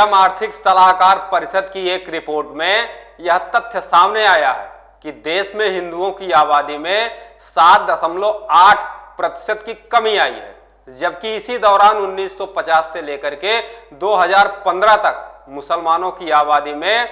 PM आर्थिक सलाहकार परिषद की एक रिपोर्ट में यह तथ्य सामने आया है कि देश में हिंदुओं की आबादी में 7.8% की कमी आई है, जबकि इसी दौरान 1950 से लेकर के 2015 तक मुसलमानों की आबादी में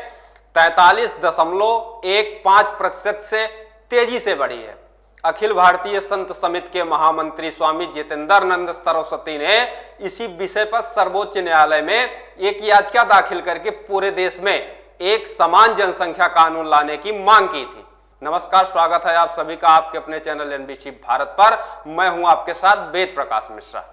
43.15% से तेजी से बढ़ी है। अखिल भारतीय संत समिति के महामंत्री स्वामी जितेंद्रानंद सरस्वती ने इसी विषय पर सर्वोच्च न्यायालय में एक याचिका दाखिल करके पूरे देश में एक समान जनसंख्या कानून लाने की मांग की थी। नमस्कार, स्वागत है आप सभी का आपके अपने चैनल एनबीसी भारत पर। मैं हूं आपके साथ वेद प्रकाश मिश्रा।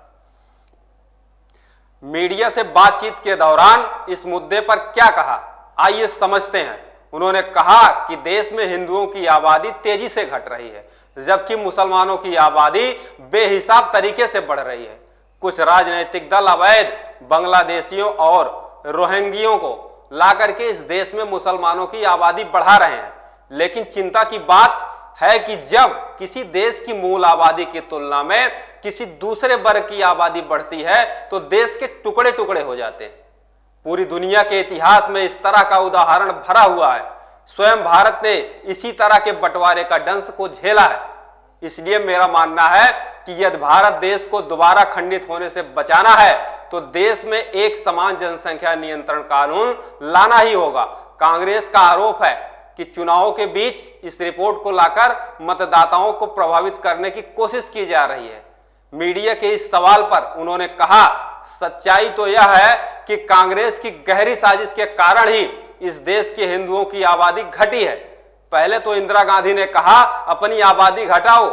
मीडिया से बातचीत के दौरान इस मुद्दे पर क्या कहा, आइए समझते हैं। उन्होंने कहा कि देश में हिंदुओं की आबादी तेजी से घट रही है, जबकि मुसलमानों की आबादी बेहिसाब तरीके से बढ़ रही है। कुछ राजनीतिक दल अवैध बांग्लादेशियों और रोहिंग्यों को लाकर के इस देश में मुसलमानों की आबादी बढ़ा रहे हैं, लेकिन चिंता की बात है कि जब किसी देश की मूल आबादी की तुलना में किसी दूसरे वर्ग की आबादी बढ़ती है तो देश के टुकड़े टुकड़े हो जाते हैं। पूरी दुनिया के इतिहास में इस तरह का उदाहरण भरा हुआ है। स्वयं भारत ने इसी तरह के बंटवारे का दंश को झेला है। इसलिए मेरा मानना है कि यदि भारत देश को दोबारा खंडित होने से बचाना है तो देश में एक समान जनसंख्या नियंत्रण कानून लाना ही होगा। कांग्रेस का आरोप है कि चुनावों के बीच इस रिपोर्ट को लाकर मतदाताओं को प्रभावित करने की कोशिश की जा रही है। मीडिया के इस सवाल पर उन्होंने कहा, सच्चाई तो यह है कि कांग्रेस की गहरी साजिश के कारण ही इस देश के हिंदुओं की आबादी घटी है। पहले तो इंदिरा गांधी ने कहा अपनी आबादी घटाओ,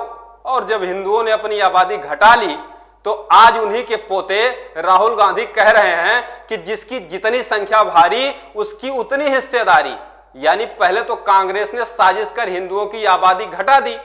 और जब हिंदुओं ने अपनी आबादी घटा ली तो आज उन्हीं के पोते राहुल गांधी कह रहे हैं कि जिसकी जितनी संख्या भारी उसकी उतनी हिस्सेदारी। यानी पहले तो कांग्रेस ने साजिश कर हिंदुओं की आबादी घटा दी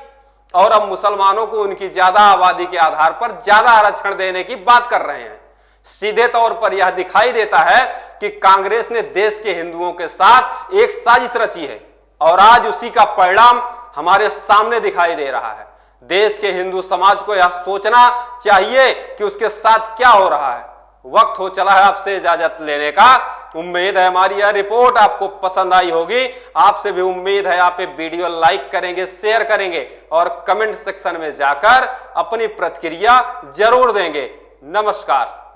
और अब मुसलमानों को उनकी ज्यादा आबादी के आधार पर ज्यादा आरक्षण देने की बात कर रहे हैं। सीधे तौर पर यह दिखाई देता है कि कांग्रेस ने देश के हिंदुओं के साथ एक साजिश रची है और आज उसी का परिणाम हमारे सामने दिखाई दे रहा है। देश के हिंदू समाज को यह सोचना चाहिए कि उसके साथ क्या हो रहा है। वक्त हो चला है आपसे इजाजत लेने का। उम्मीद है हमारी यह रिपोर्ट आपको पसंद आई होगी। आपसे भी उम्मीद है आप ये वीडियो लाइक करेंगे, शेयर करेंगे और कमेंट सेक्शन में जाकर अपनी प्रतिक्रिया जरूर देंगे। नमस्कार।